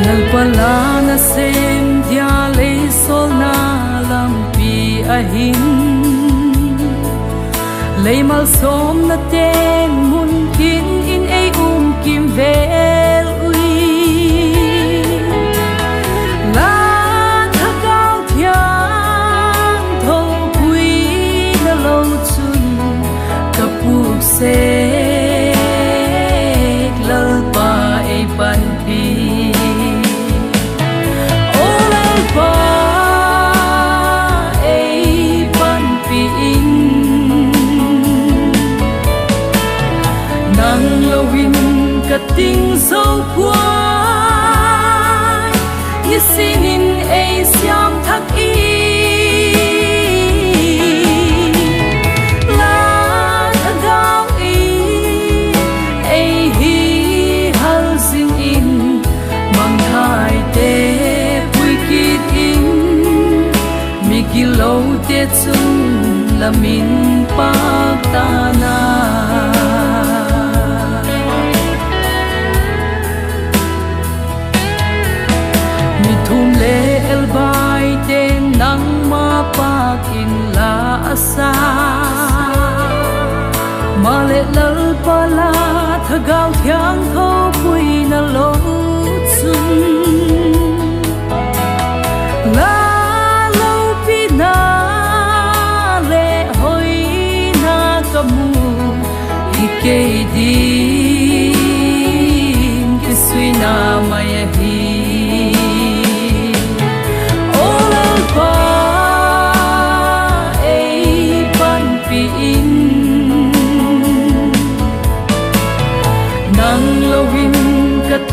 Nalpala na sem dia lei sol na lampi ahin lei mal som na ten mun kin in ei kim vel ui la tha cao thiang tho pui na lo chun kapuk se lalpa ei pan pi tình dấu quay như xin in ấy xiêm thắc y là thằng gạo y ấy hi hal dinh in mang hai tê bùi kít in mi kỳ lâu tê chung là min bạc ta na el bai ten nang ma pak in la asa ma le lal pala thagao thiang tho pui na lo chun la lo pi na le hoi na kamu hi ke din ki sui na mai hi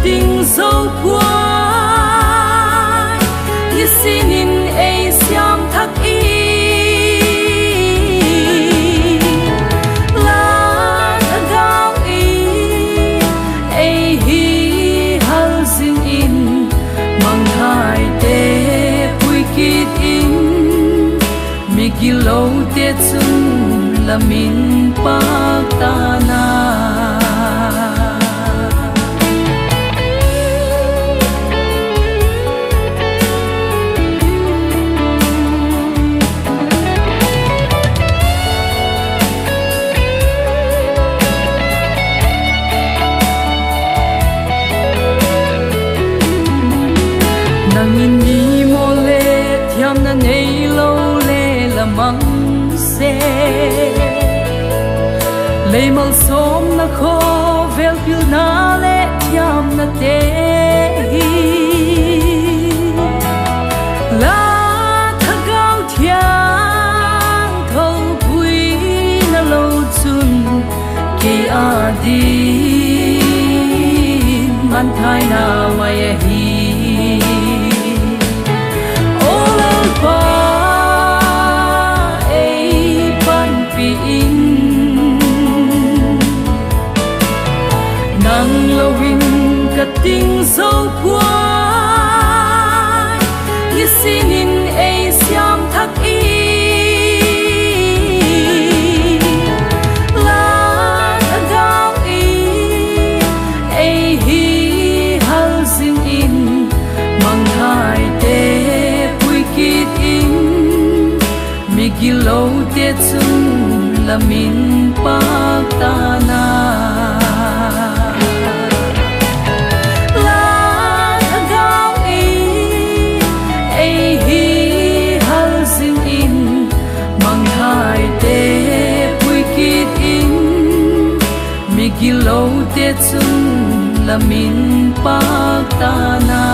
tình dấu quay như xin in ấy xiêm thắc y là thằng gạo y ấy hi hal dinh in mang hai tê bùi kít in mi kỳ lâu tê chung là min bạc ta na in ni mo le thiam na nei lo le la mang se le mal som na kho vel pil na le thiam na te hi la tha gao thiang tho pui na lo chun ke a di man thai na mai hi tình dấu quay như xin in ấy xiêm thắc y là thằng gạo y ấy hi hal dinh in mang hai tê bùi kít in mi kỳ lâu tê chung là min bạc ta na kỳ lâu tê chung là min bạc ta na